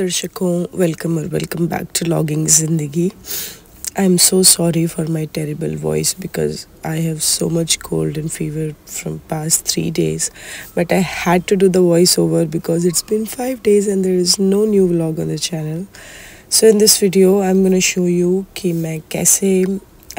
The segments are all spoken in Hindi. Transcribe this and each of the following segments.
दर्शकों, वेलकम बैक टू लॉगिंग ज़िंदगी। I am so sorry for my terrible voice because I have so much cold and fever from past 3 days, but I had to do the voiceover because it's been 5 days and there is no new vlog on the channel. So in this video I'm going to show you कि मैं कैसे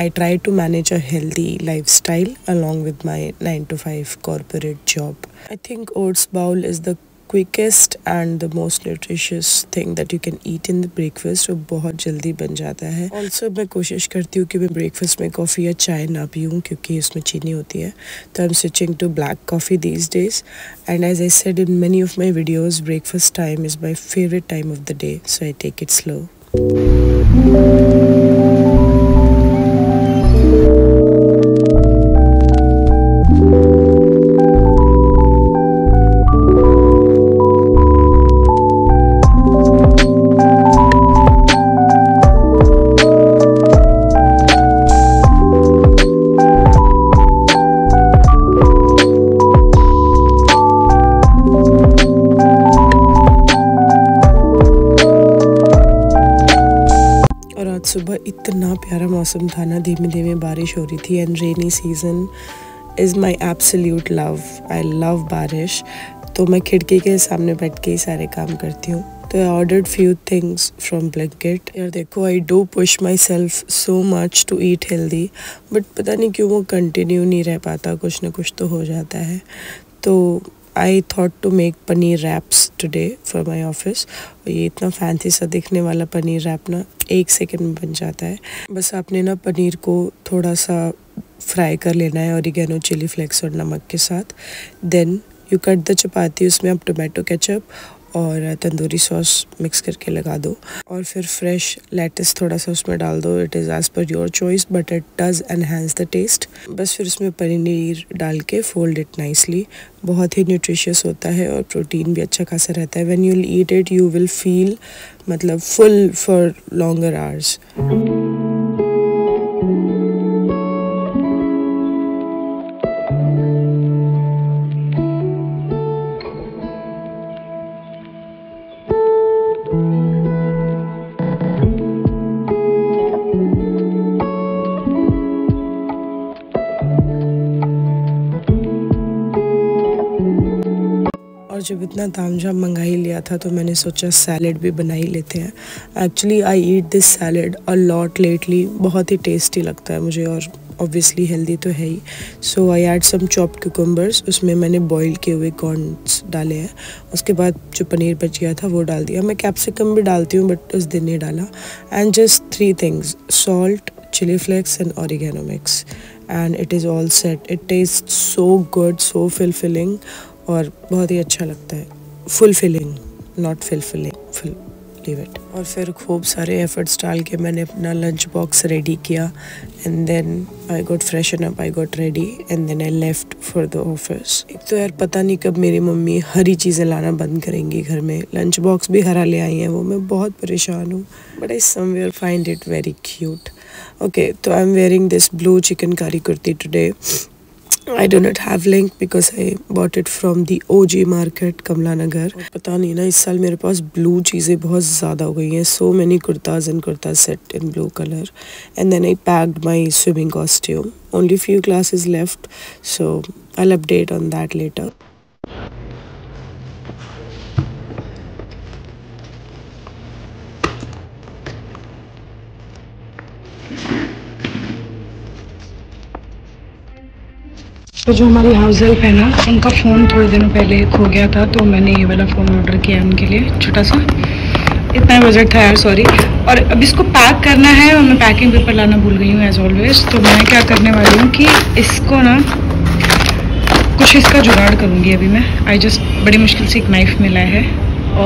I try to manage a healthy lifestyle along with my 9 to 5 corporate job. I think oats bowl is the quickest and the most nutritious thing that you can eat in the breakfast. वो बहुत जल्दी बन जाता है. Also मैं कोशिश करती हूँ कि मैं breakfast में कॉफ़ी या चाय ना पीऊँ क्योंकि उसमें चीनी होती है. तो I'm switching to black coffee these days. And as I said in many of my videos, breakfast time is my favorite time of the day. So I take it slow. सुबह इतना प्यारा मौसम था ना, धीमे धीमे बारिश हो रही थी. And rainy season is my absolute love. I love बारिश. तो मैं खिड़की के सामने बैठ के ही सारे काम करती हूँ. तो I ordered few things from Blinkit. यार देखो, I do push myself so much to eat healthy, but पता नहीं क्यों वो कंटिन्यू नहीं रह पाता. कुछ ना कुछ तो हो जाता है. तो I thought to make paneer wraps today for my office. और ये इतना फैंसी सा दिखने वाला पनीर रैप ना 1 सेकंड में बन जाता है. बस आपने ना पनीर को थोड़ा सा फ्राई कर लेना है ऑरिगेनो, चिली फ्लेक्स और नमक के साथ. देन यू कट द चपाती, उसमें आप टोमेटो केचप और तंदूरी सॉस मिक्स करके लगा दो और फिर फ्रेश लेटस थोड़ा सा उसमें डाल दो. It is as per your choice but it does enhance the taste. बस फिर उसमें पनीर डाल के फोल्ड इट नाइसली. बहुत ही न्यूट्रिशियस होता है और प्रोटीन भी अच्छा खासा रहता है. When you will eat it you will feel मतलब फुल फॉर लॉन्गर आवर्स. और जब इतना तामझाम मंगा ही लिया था तो मैंने सोचा सैलेड भी बना ही लेते हैं. Actually I eat this salad a lot lately. बहुत ही टेस्टी लगता है मुझे और ऑब्वियसली हेल्दी तो है ही. So I add some chopped cucumbers. उसमें मैंने बॉईल किए हुए कॉर्न्स डाले हैं. उसके बाद जो पनीर बच गया था वो डाल दिया. मैं कैप्सिकम भी डालती हूँ बट उस दिन नहीं डाला. And just 3 things, salt, chilli flakes and oregano mix, and it is all set. It taste so good, so fulfilling और बहुत ही अच्छा लगता है. Fulfilling, not fulfilling, full leave it. और फिर खूब सारे एफर्ट्स डाल के मैंने अपना लंच बॉक्स रेडी किया. And then I got freshen up, I got ready and then I left for the office. एक तो यार पता नहीं कब मेरी मम्मी हरी चीज़ें लाना बंद करेंगी घर में. लंच बॉक्स भी हरा ले आई हैं वो. मैं बहुत परेशान हूँ but I somewhere find it very cute. Okay, तो I am wearing this blue chikankari kurti today. I do not have link because I bought it from the OG market, Kamla Nagar. पता नहीं ना, इस साल मेरे पास ब्लू चीज़ें बहुत ज़्यादा हो गई हैं. So many kurtas and kurta set in blue color. And then I packed my swimming costume. Only few classes left, so I'll update on that later. तो जो हमारी हाउस हेल्प है ना, उनका फ़ोन थोड़े दिनों पहले खो गया था तो मैंने ये वाला फ़ोन ऑर्डर किया उनके लिए, छोटा सा. इतना बजट था यार, सॉरी. और अब इसको पैक करना है और मैं पैकिंग पेपर लाना भूल गई हूँ एज ऑलवेज. तो मैं क्या करने वाली हूँ कि इसको ना कुछ इसका जुगाड़ करूँगी अभी मैं. आई जस्ट बड़ी मुश्किल से एक नाइफ़ मिला है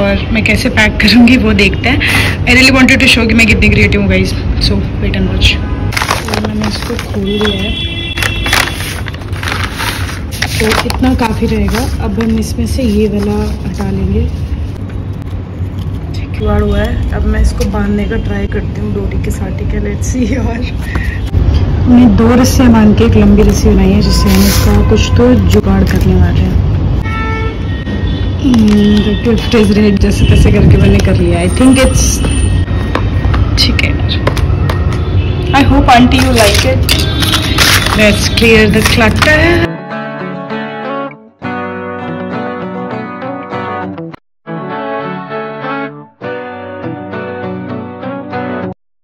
और मैं कैसे पैक करूँगी वो देखते हैं. I really wanted to show कि मैं कितनी क्रिएटिव हूँ guys. So wait and watch. मैंने इसको खोल लिया है तो इतना काफ़ी रहेगा. अब हम इसमें से ये वाला हटा लेंगे. जुगाड़ हुआ है. अब मैं इसको बांधने का ट्राई करती हूँ डोरी के साथ. ठीक है, लेट्स सी. और हमने 2 रस्सियाँ बांध के एक लंबी रस्सी बनाई है जिससे हम इसका कुछ तो जुगाड़ करने वाले हैं. गिफ्ट इज रेड जैसे तैसे करके मैंने कर लिया. आई थिंक इट्स ठीक है यार. I hope aunty you like it. Let's clear the clutter.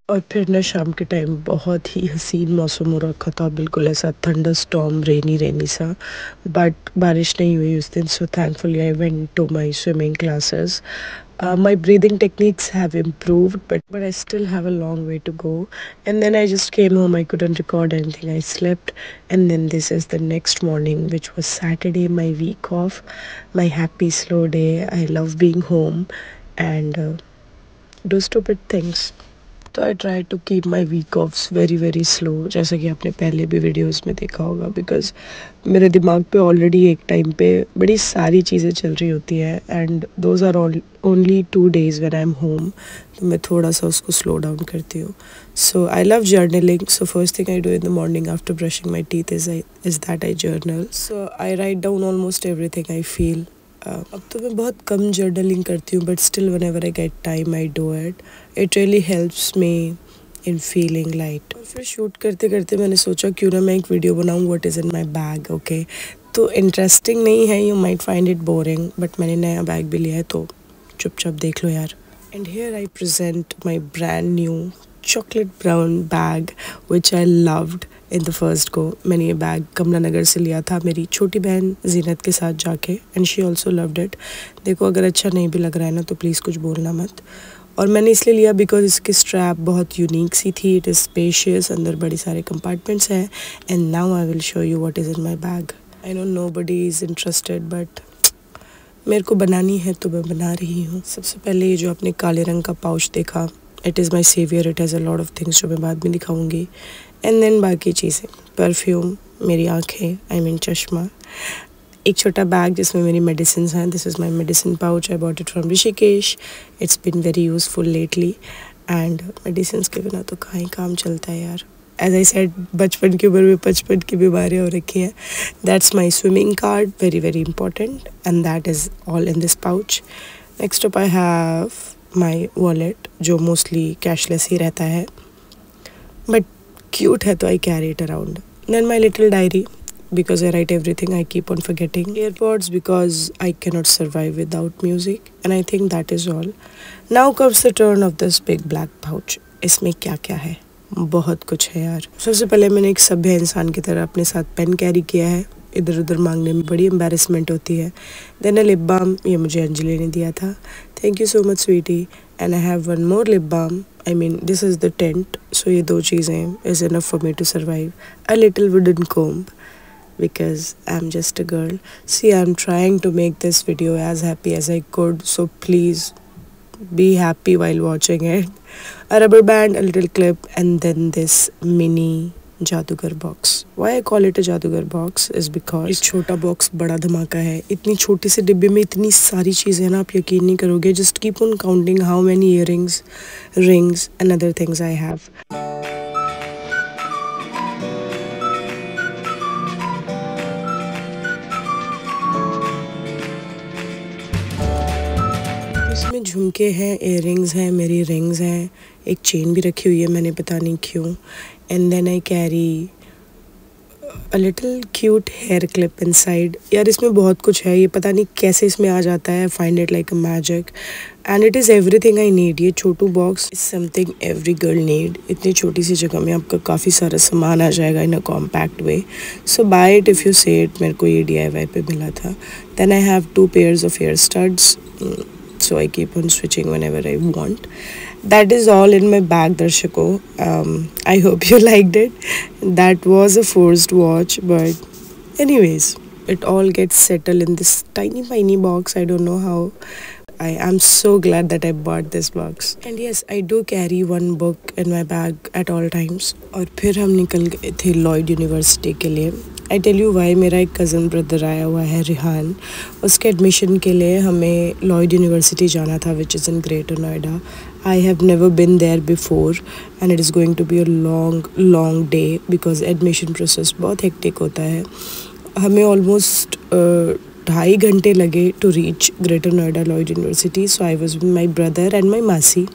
और फिर ना शाम के टाइम बहुत ही हसीन मौसम हो रखा था, बिल्कुल ऐसा थंडर स्टॉर्म रेनी सा, बट बारिश नहीं हुई उस दिन. So thankfully I went to my swimming classes. My breathing techniques have improved, but I still have a long way to go. And then I just came home. I couldn't record anything. I slept, and then this is the next morning, which was Saturday, my week off, my happy slow day. I love being home and do stupid things. तो I try to keep my week offs very very slow, जैसा कि आपने पहले भी वीडियोस में देखा होगा, बिकॉज मेरे दिमाग पे ऑलरेडी एक टाइम पे बड़ी सारी चीज़ें चल रही होती हैं and those are only 2 days when I am home. तो मैं थोड़ा सा उसको स्लो डाउन करती हूँ. So I love journaling. So first thing I do in the morning after brushing my teeth is that I journal. So I write down almost everything I feel. अब तो मैं बहुत कम जर्नलिंग करती हूँ, but still whenever I get time I do it. It really helps me in feeling light. और फिर शूट करते करते मैंने सोचा क्यों ना मैं एक वीडियो बनाऊँ what is in my bag. Okay, तो इंटरेस्टिंग नहीं है, you might find it boring, but मैंने नया बैग भी लिया है तो चुपचाप देख लो यार. And here I present my brand new chocolate brown bag which I loved in the first go. मैंने ये बैग कमला नगर से लिया था मेरी छोटी बहन जीनत के साथ जाके, and she also loved it. देखो अगर अच्छा नहीं भी लग रहा है ना तो प्लीज़ कुछ बोलना मत. और मैंने इसलिए लिया बिकॉज इसकी स्ट्रैप बहुत यूनिक सी थी. इट इज़ स्पेशियस, अंदर बड़ी सारे कंपार्टमेंट्स हैं. And now I will show you what is in my bag. I know nobody is interested, but मेरे को बनानी है तो मैं बना रही हूँ. सबसे पहले ये जो आपने काले रंग का पाउच देखा, it is my saviour. It has a lot of things जो मैं बाद में दिखाऊंगी. एंड देन बाकी चीज़ें, परफ्यूम, मेरी आँखें, आई मीन चश्मा, एक छोटा बैग जिसमें मेरी मेडिसिन हैं. This is my medicine pouch. I bought it from Rishikesh. It's been very useful lately. And medicine के बिना तो कहाँ ही काम चलता है यार. एज आई सेड, बचपन की उम्र में 55 की बीमारियाँ हो रखी हैं. That's my swimming card, very very important, and that is all in this pouch. Next up I have my wallet जो मोस्टली कैशलेस ही रहता है, बट क्यूट है तो I carry it around. Then my little diary because I write everything I keep on forgetting. Earpods because I cannot survive without music, and I think that is all. Now comes the turn of this big black pouch. इसमें क्या क्या है? बहुत कुछ है यार. सबसे पहले मैंने एक सभ्य इंसान की तरह अपने साथ पेन कैरी किया है. इधर उधर मांगने में बड़ी एम्बेरसमेंट होती है. देन लिप बाम, ये मुझे अंजलि ने दिया था. Thank you so much sweetie. And I have one more lip balm. I mean this is the tint. So ये 2 चीज़ें is enough for me to survive. A little wooden comb because I'm just a girl. See, I'm trying to make this video as happy as I could, so please be happy while watching it. A rubber band, a little clip, and then this mini जादूगर box. Why I call it a जादूगर बॉक्स is because इस छोटा बॉक्स बड़ा धमाका है. इतनी छोटी सी डिब्बे में इतनी सारी चीज़ें ना, आप यकीन नहीं करोगे. Just keep on counting how many earrings, rings and other things I have. इसमें झुमके हैं, इयररिंग्स हैं, मेरी रिंग्स हैं, एक चेन भी रखी हुई है मैंने, पता नहीं क्यों. And then I carry a little cute hair clip inside. यार इसमें बहुत कुछ है, ये पता नहीं कैसे इसमें आ जाता है. Find it like a magic and it is everything I need. ये छोटू box is something every girl need. इतनी छोटी सी जगह में आपका काफ़ी सारा सामान आ जाएगा in a compact way. So buy it if you see it. मेरे को ये DIY पे मिला था. Then I have 2 pairs of ear studs. So I keep on switching whenever I want. That is all in my bag, Darshako. I hope you liked it. That was a forced watch, but anyways, it all gets settled in this tiny box. I don't know how. I am so glad that I bought this box. And yes, I do carry one book in my bag at all times. और फिर हम निकल गए थे लॉयड यूनिवर्सिटी के लिए. I tell you why. मेरा एक कज़न ब्रदर आया हुआ है रिहान. उसके एडमिशन के लिए हमें लॉयड यूनिवर्सिटी जाना था, which is in Greater Noida. I have never been there before and it is going to be a long day because admission process बहुत हेक्टिक होता है. हमें ऑलमोस्ट 2.5 घंटे लगे to reach Greater Noida Lloyd University. So I was with my brother and my masi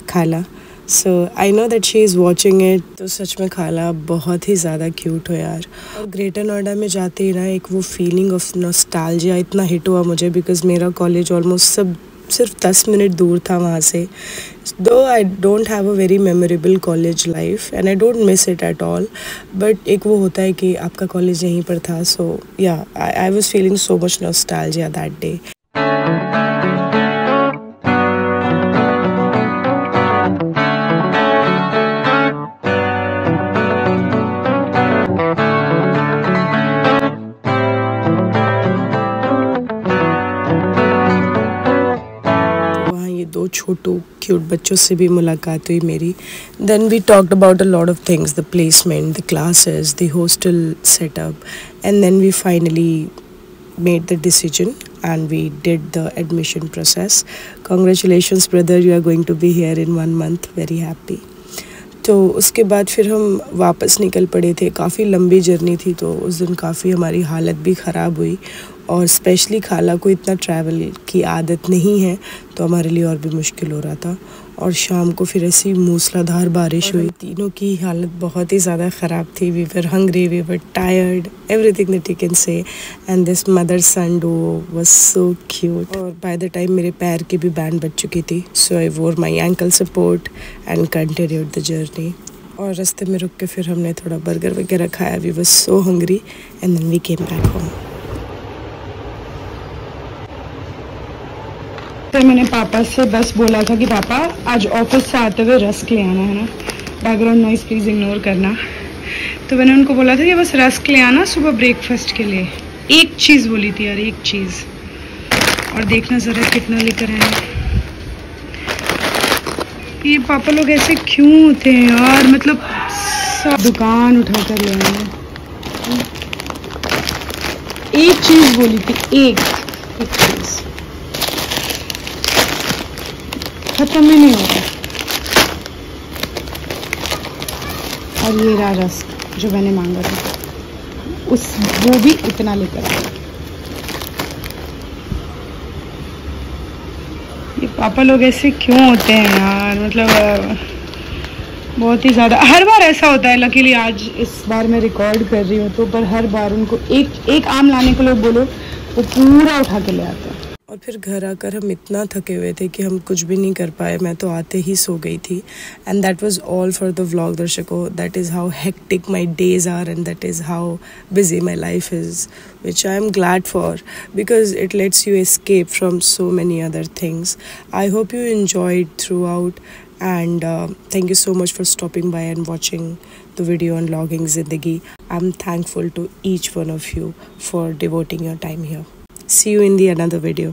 khala. So I know that she is watching it. तो सच में खाला बहुत ही ज़्यादा क्यूट हो यार. और ग्रेटर नोएडा में जाते ही ना एक वो फीलिंग ऑफ नॉस्टैल्जिया इतना हिट हुआ मुझे, बिकॉज मेरा कॉलेज ऑलमोस्ट सब सिर्फ 10 मिनट दूर था वहाँ से. दो I don't have a very memorable college life and I don't miss it at all, but एक वो होता है कि आपका कॉलेज यहीं पर था. So yeah I was feeling so much nostalgia that day. दो छोटू क्यूट बच्चों से भी मुलाकात हुई मेरी. Then we talked about a lot of things, the placement, the classes, the hostel setup, and then we finally made the decision and we did the admission process. Congratulations brother, you are going to be here in 1 month. Very happy. तो उसके बाद फिर हम वापस निकल पड़े थे. काफ़ी लंबी जर्नी थी तो उस दिन काफ़ी हमारी हालत भी ख़राब हुई, और स्पेशली खाला को इतना ट्रैवल की आदत नहीं है तो हमारे लिए और भी मुश्किल हो रहा था. और शाम को फिर ऐसी मूसलाधार बारिश हुई. तीनों की हालत बहुत ही ज़्यादा ख़राब थी. We were hungry, we were tired, everything that you can say. And this mother son duo was so cute. और बाय द टाइम मेरे पैर की भी बैंड बज चुकी थी. So I wore my ankle support and continued the journey. और रास्ते में रुक के फिर हमने थोड़ा बर्गर वगैरह खाया. We were so hungry and then we came back home. तो मैंने पापा से बस बोला था कि पापा आज ऑफिस से आते हुए रस्क ले आना है ना. बैकग्राउंड नॉइस प्लीज़ इग्नोर करना. तो मैंने उनको बोला था कि बस रस्क ले आना सुबह ब्रेकफास्ट के लिए. एक चीज़ बोली थी यार, एक चीज़. और देखना ज़रा कितना लेकर आए. ये पापा लोग ऐसे क्यों होते हैं यार, मतलब सब दुकान उठा कर ले आए. एक चीज़ बोली थी, एक चीज़ खत्म ही नहीं हो रहा. और ये रहा रस्क जो मैंने मांगा था, वो भी इतना लेकर आया. ये पापा लोग ऐसे क्यों होते हैं यार, मतलब बहुत ही ज़्यादा. हर बार ऐसा होता है. लकीली आज इस बार मैं रिकॉर्ड कर रही हूँ तो, पर हर बार उनको एक आम लाने को लोग बोलो वो पूरा उठा के ले आते हैं. और फिर घर आकर हम इतना थके हुए थे कि हम कुछ भी नहीं कर पाए. मैं तो आते ही सो गई थी. And that was all for the vlog दर्शकों. That is how hectic my days are and that is how busy my life is, which I am glad for because it lets you escape from so many other things. I hope you enjoyed throughout, and thank you so much for stopping by and watching the video on Logging Zindagi. I'm thankful to each one of you for devoting your time here. See you in the another video.